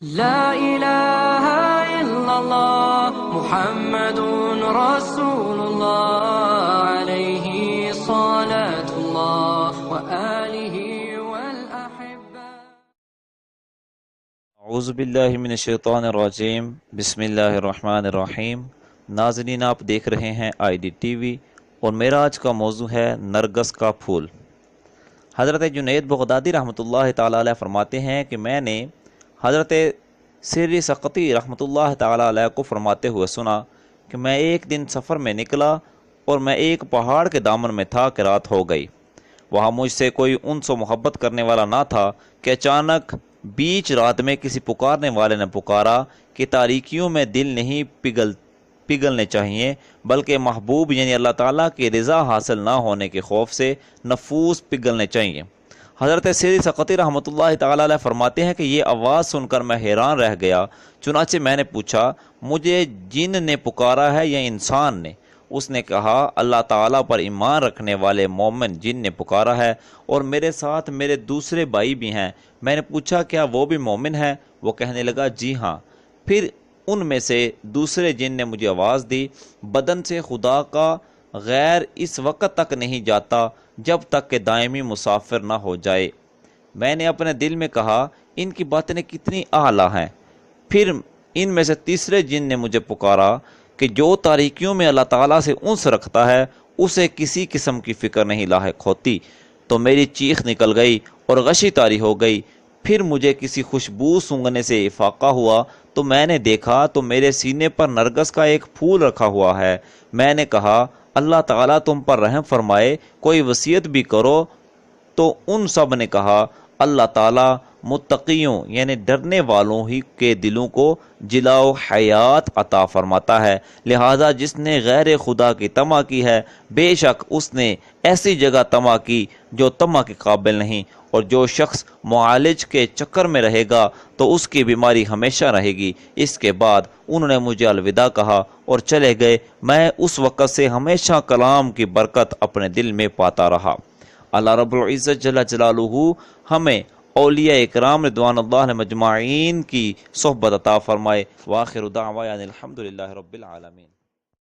لا إله إلا الله محمد رسول الله عليه صلاة الله وآله والأحبة. اعوذ باللہ من الشیطان الرجیم، بسم اللہ الرحمن الرحیم۔ ناظرین، آپ دیکھ رہے ہیں آئی ڈی ٹی وی اور میرا آج کا موضوع ہے نرگس کا پھول۔ حضرت جنید بغدادی رحمۃ اللہ تعالیٰ علیہ فرماتے ہیں کہ میں نے حضرت سری سقطی رحمۃ اللہ تعالیٰ علیہ کو فرماتے ہوئے سنا کہ میں ایک دن سفر میں نکلا اور میں ایک پہاڑ کے دامن میں تھا کہ رات ہو گئی۔ وہاں مجھ سے کوئی انس و محبت کرنے والا نہ تھا کہ اچانک بیچ رات میں کسی پکارنے والے نے پکارا کہ تاریکیوں میں دل نہیں پگھلنے چاہیے، بلکہ محبوب یعنی اللہ تعالیٰ کی رضا حاصل نہ ہونے کے خوف سے نفوس پگھلنے چاہیے۔ حضرت سری سقطی رحمۃ اللہ تعالیٰ علیہ فرماتے ہیں کہ یہ آواز سن کر میں حیران رہ گیا، چنانچہ میں نے پوچھا مجھے جن نے پکارا ہے یا انسان نے؟ اس نے کہا اللہ تعالیٰ پر ایمان رکھنے والے مومن جن نے پکارا ہے، اور میرے ساتھ میرے دوسرے بھائی بھی ہیں۔ میں نے پوچھا کیا وہ بھی مومن ہیں؟ وہ کہنے لگا جی ہاں۔ پھر ان میں سے دوسرے جن نے مجھے آواز دی، بدن سے خدا کا غیر اس وقت تک نہیں جاتا جب تک کہ دائمی مسافر نہ ہو جائے۔ میں نے اپنے دل میں کہا ان کی باتیں کتنی اعلیٰ ہیں۔ پھر ان میں سے تیسرے جن نے مجھے پکارا کہ جو تاریکیوں میں اللہ تعالیٰ سے انس رکھتا ہے اسے کسی قسم کی فکر نہیں لاحق ہوتی، تو میری چیخ نکل گئی اور غشی طاری ہو گئی۔ پھر مجھے کسی خوشبو سونگھنے سے افاقہ ہوا تو میں نے دیکھا تو میرے سینے پر نرگس کا ایک پھول رکھا ہوا ہے۔ میں نے کہا اللہ تعالیٰ تم پر رحم فرمائے، کوئی وصیت بھی کرو۔ تو ان سب نے کہا اللہ تعالیٰ متقیوں یعنی ڈرنے والوں ہی کے دلوں کو جلاؤ حیات عطا فرماتا ہے، لہذا جس نے غیر خدا کی طمع کی ہے بے شک اس نے ایسی جگہ طمع کی جو طمع کے قابل نہیں، اور جو شخص معالج کے چکر میں رہے گا تو اس کی بیماری ہمیشہ رہے گی۔ اس کے بعد انہوں نے مجھے الوداع کہا اور چلے گئے۔ میں اس وقت سے ہمیشہ کلام کی برکت اپنے دل میں پاتا رہا۔ اللہ رب العزت جل جلالہ ہمیں اولیاء اکرام رضوان اللہ علیہم مجمعین کی صحبت عطا فرمائے۔ وآخر دعوانا الحمدللہ رب العالمین۔